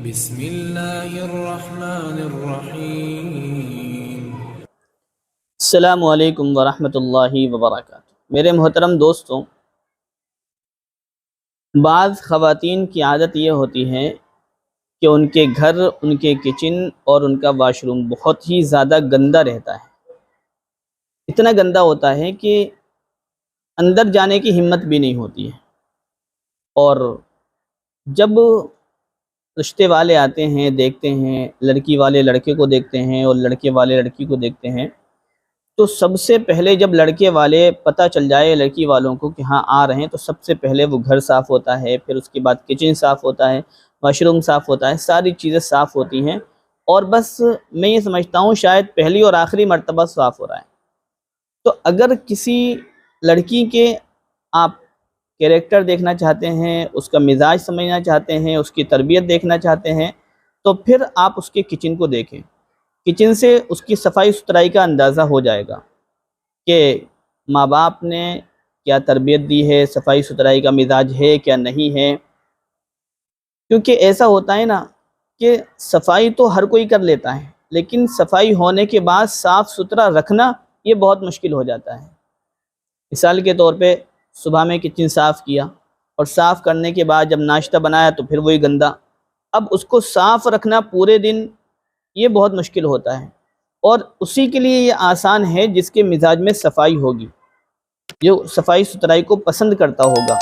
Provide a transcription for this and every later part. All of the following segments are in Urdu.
بسم اللہ الرحمن الرحیم۔ السلام علیکم ورحمۃ اللہ وبرکاتہ۔ میرے محترم دوستوں، بعض خواتین کی عادت یہ ہوتی ہے کہ ان کے گھر، ان کے کچن اور ان کا واش روم بہت ہی زیادہ گندا رہتا ہے۔ اتنا گندا ہوتا ہے کہ اندر جانے کی ہمت بھی نہیں ہوتی ہے، اور جب رشتے والے آتے ہیں، دیکھتے ہیں، لڑکی والے لڑکے کو دیکھتے ہیں اور لڑکے والے لڑکی کو دیکھتے ہیں، تو سب سے پہلے جب لڑکے والے پتہ چل جائے لڑکی والوں کو کہ ہاں آ رہے ہیں، تو سب سے پہلے وہ گھر صاف ہوتا ہے، پھر اس کے بعد کچن صاف ہوتا ہے، واش روم صاف ہوتا ہے، ساری چیزیں صاف ہوتی ہیں، اور بس میں یہ سمجھتا ہوں شاید پہلی اور آخری مرتبہ صاف ہو رہا ہے۔ تو اگر کسی لڑکی کے آپ کیریکٹر دیکھنا چاہتے ہیں، اس کا مزاج سمجھنا چاہتے ہیں، اس کی تربیت دیکھنا چاہتے ہیں، تو پھر آپ اس کے کچن کو دیکھیں۔ کچن سے اس کی صفائی ستھرائی کا اندازہ ہو جائے گا کہ ماں باپ نے کیا تربیت دی ہے، صفائی ستھرائی کا مزاج ہے کیا نہیں ہے۔ کیونکہ ایسا ہوتا ہے نا کہ صفائی تو ہر کوئی کر لیتا ہے، لیکن صفائی ہونے کے بعد صاف ستھرا رکھنا یہ بہت مشکل ہو جاتا ہے۔ مثال کے طور پہ صبح میں کچن صاف کیا، اور صاف کرنے کے بعد جب ناشتہ بنایا تو پھر وہی گندا۔ اب اس کو صاف رکھنا پورے دن یہ بہت مشکل ہوتا ہے، اور اسی کے لیے یہ آسان ہے جس کے مزاج میں صفائی ہوگی، جو صفائی ستھرائی کو پسند کرتا ہوگا،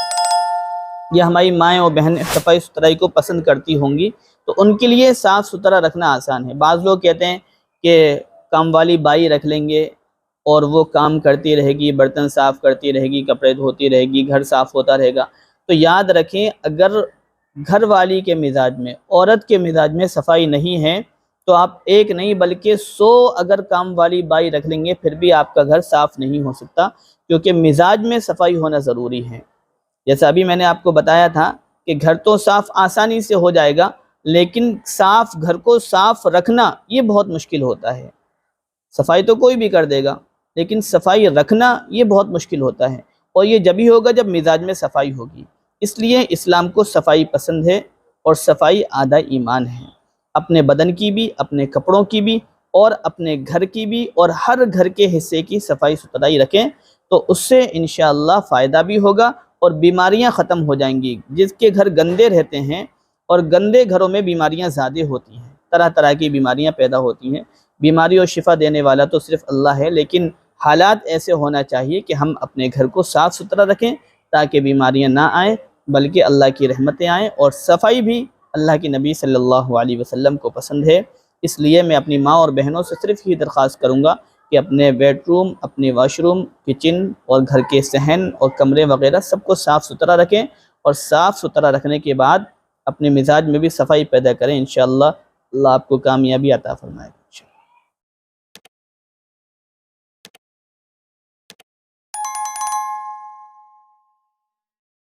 یا ہماری مائیں اور بہنیں صفائی ستھرائی کو پسند کرتی ہوں گی، تو ان کے لیے صاف ستھرا رکھنا آسان ہے۔ بعض لوگ کہتے ہیں کہ کام والی بائی رکھ لیں گے اور وہ کام کرتی رہے گی، برتن صاف کرتی رہے گی، کپڑے دھوتی رہے گی، گھر صاف ہوتا رہے گا۔ تو یاد رکھیں، اگر گھر والی کے مزاج میں، عورت کے مزاج میں صفائی نہیں ہے، تو آپ ایک نہیں بلکہ 100 اگر کام والی بائی رکھ لیں گے، پھر بھی آپ کا گھر صاف نہیں ہو سکتا، کیونکہ مزاج میں صفائی ہونا ضروری ہے۔ جیسا ابھی میں نے آپ کو بتایا تھا کہ گھر تو صاف آسانی سے ہو جائے گا، لیکن گھر کو صاف رکھنا یہ بہت مشکل ہوتا ہے۔ صفائی تو کوئی بھی کر دے گا، لیکن صفائی رکھنا یہ بہت مشکل ہوتا ہے، اور یہ جبھی ہوگا جب مزاج میں صفائی ہوگی۔ اس لیے اسلام کو صفائی پسند ہے، اور صفائی آدھا ایمان ہے۔ اپنے بدن کی بھی، اپنے کپڑوں کی بھی، اور اپنے گھر کی بھی، اور ہر گھر کے حصے کی صفائی ستھرائی رکھیں، تو اس سے انشاءاللہ فائدہ بھی ہوگا اور بیماریاں ختم ہو جائیں گی۔ جس کے گھر گندے رہتے ہیں، اور گندے گھروں میں بیماریاں زیادہ ہوتی ہیں، طرح طرح کی بیماریاں پیدا ہوتی ہیں۔ بیماری اور شفا دینے والا تو صرف اللہ ہے، لیکن حالات ایسے ہونا چاہیے کہ ہم اپنے گھر کو صاف ستھرا رکھیں تاکہ بیماریاں نہ آئیں، بلکہ اللہ کی رحمتیں آئیں۔ اور صفائی بھی اللہ کے نبی صلی اللہ علیہ وسلم کو پسند ہے، اس لیے میں اپنی ماں اور بہنوں سے صرف یہ درخواست کروں گا کہ اپنے بیڈ روم، اپنے واش روم، کچن اور گھر کے صحن اور کمرے وغیرہ سب کو صاف ستھرا رکھیں، اور صاف ستھرا رکھنے کے بعد اپنے مزاج میں بھی صفائی پیدا کریں۔ انشاءاللہ اللہ آپ کو کامیابی عطا فرمائے گا۔